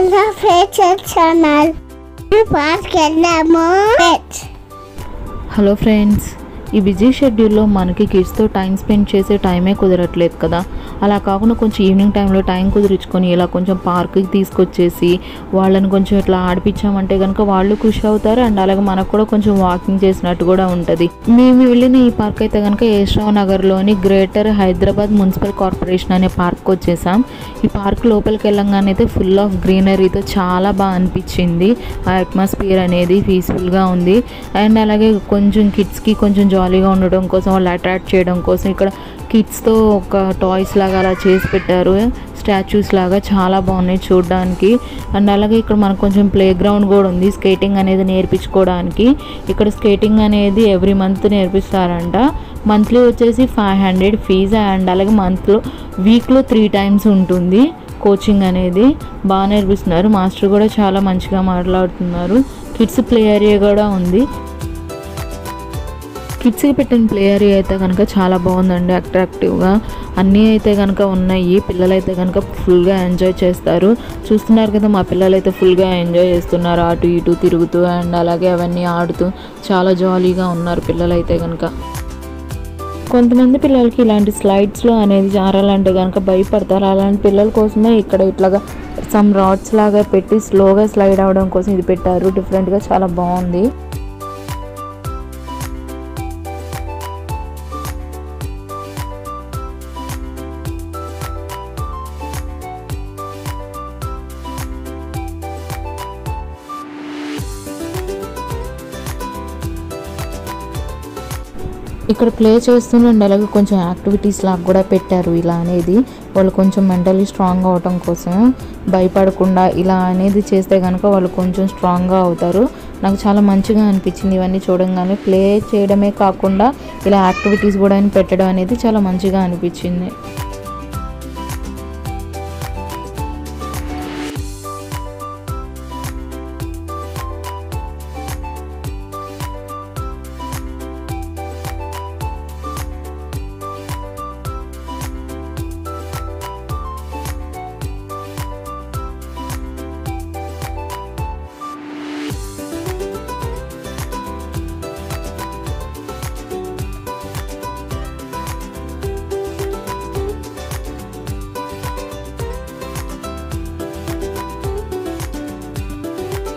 Anna Facial Channel. Park వెళ్ళాము. Hello friends, ఈ busy షెడ్యూల్లో మనకి కిడ్స్తో టైం స్పెండ్ చేసే టైమే కుదరట్లేదు కదా. అలా కాకుండా కొంచెం ఈవినింగ్ టైంలో టైం కుదిరించుకొని ఇలా కొంచెం పార్క్కి తీసుకొచ్చేసి వాళ్ళని కొంచెం ఇట్లా ఆడిపించామంటే కనుక వాళ్ళు ఖుషి అవుతారు. అండ్ అలాగే మనకు కూడా కొంచెం వాకింగ్ చేసినట్టు కూడా ఉంటుంది. మేము వెళ్ళిన ఈ పార్క్ అయితే కనుక యశ్రావ్ నగర్లోని గ్రేటర్ హైదరాబాద్ మున్సిపల్ కార్పొరేషన్ అనే పార్క్ వచ్చేసాం. ఈ పార్క్ లోపలికి వెళ్ళంగానే అయితే ఫుల్ ఆఫ్ గ్రీనరీతో చాలా బాగా అనిపించింది. ఆ అట్మాస్ఫియర్ అనేది పీస్ఫుల్గా ఉంది. అండ్ అలాగే కొంచెం కిడ్స్కి కొంచెం జాలీగా ఉండడం కోసం, వాళ్ళు అట్రాక్ట్ చేయడం కోసం ఇక్కడ కిడ్స్తో ఒక టాయ్స్ లాగా అలా చేసి పెట్టారు. స్టాచ్యూస్ లాగా చాలా బాగున్నాయి చూడడానికి. అండ్ అలాగే ఇక్కడ మనకు కొంచెం ప్లే గ్రౌండ్ కూడా ఉంది స్కేటింగ్ అనేది నేర్పించుకోవడానికి. ఇక్కడ స్కేటింగ్ అనేది ఎవ్రీ మంత్ నేర్పిస్తారంట. మంత్లీ వచ్చేసి 500 ఫీజు. అండ్ అలాగే వీక్లో 3 టైమ్స్ ఉంటుంది కోచింగ్ అనేది. బాగా నేర్పిస్తున్నారు. మాస్టర్ కూడా చాలా మంచిగా మాట్లాడుతున్నారు. కిడ్స్ ప్లే ఏరియా కూడా ఉంది. కిడ్స్కి పెట్టిన ప్లే ఏరియా అయితే కనుక చాలా బాగుందండి, అట్రాక్టివ్గా అన్నీ అయితే కనుక ఉన్నాయి. పిల్లలు అయితే కనుక ఫుల్గా ఎంజాయ్ చేస్తారు. చూస్తున్నారు కదా, మా పిల్లలు అయితే ఫుల్గా ఎంజాయ్ చేస్తున్నారు, అటు ఇటు తిరుగుతూ అండ్ అలాగే అవన్నీ ఆడుతూ చాలా జాలీగా ఉన్నారు పిల్లలు అయితే కనుక. కొంతమంది పిల్లలకి ఇలాంటి స్లైడ్స్లో అనేది జారాలంటే కనుక భయపడతారు. అలాంటి పిల్లల కోసమే ఇక్కడ ఇట్లాగా సమ్ రాడ్స్ లాగా పెట్టి స్లోగా స్లైడ్ అవ్వడం కోసం ఇది పెట్టారు. డిఫరెంట్గా చాలా బాగుంది. ఇక్కడ ప్లే చేస్తుండండి, అలాగే కొంచెం యాక్టివిటీస్ లాగా కూడా పెట్టారు. ఇలా అనేది వాళ్ళు కొంచెం మెంటలీ స్ట్రాంగ్ అవటం కోసం, భయపడకుండా ఇలా అనేది చేస్తే కనుక వాళ్ళు కొంచెం స్ట్రాంగ్గా అవుతారు. నాకు చాలా మంచిగా అనిపించింది ఇవన్నీ చూడంగానే. ప్లే చేయడమే కాకుండా ఇలా యాక్టివిటీస్ కూడా పెట్టడం అనేది చాలా మంచిగా అనిపించింది.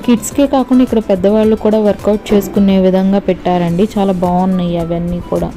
కిడ్స్కే కాకుండా ఇక్కడ పెద్దవాళ్ళు కూడా వర్కౌట్ చేసుకునే విధంగా పెట్టారండి. చాలా బాగున్నాయి అవన్నీ కూడా.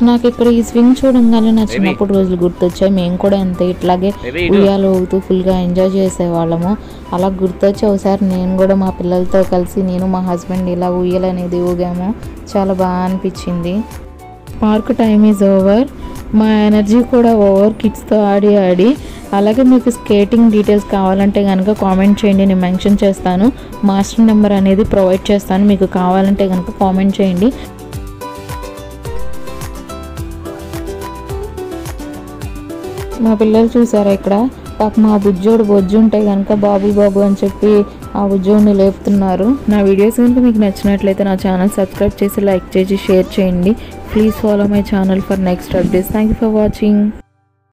నాకు ఇక్కడ ఈ స్వింగ్ చూడంగానే నా చిన్నప్పుడు రోజులు గుర్తొచ్చాయి. మేము కూడా అంతే ఇట్లాగే ఉయ్యాలు ఊగుతూ ఫుల్గా ఎంజాయ్ చేసేవాళ్ళము. అలా గుర్తొచ్చి ఒకసారి నేను కూడా మా పిల్లలతో కలిసి నేను మా హస్బెండ్ ఇలా ఉయ్యాలు అనేది ఊగాము. చాలా బాగా అనిపించింది. Park time is over. మా ఎనర్జీ కూడా ఓవర్ కిడ్స్తో ఆడి. అలాగే మీకు స్కేటింగ్ డీటెయిల్స్ కావాలంటే కనుక కామెంట్ చేయండి, నేను మెన్షన్ చేస్తాను. మాస్టర్ నెంబర్ అనేది ప్రొవైడ్ చేస్తాను, మీకు కావాలంటే కనుక కామెంట్ చేయండి. మా పిల్లలు చూసారా ఇక్కడ పాప మా బుజ్జోడు బొజ్జు ఉంటే కనుక బాబు అని చెప్పి ఆ బుజ్జోడిని లేపుతున్నారు. నా వీడియోస్ కనుక మీకు నచ్చినట్లయితే నా ఛానల్ సబ్స్క్రైబ్ చేసి లైక్ చేసి షేర్ చేయండి. Please follow my channel for next updates. Thank you for watching.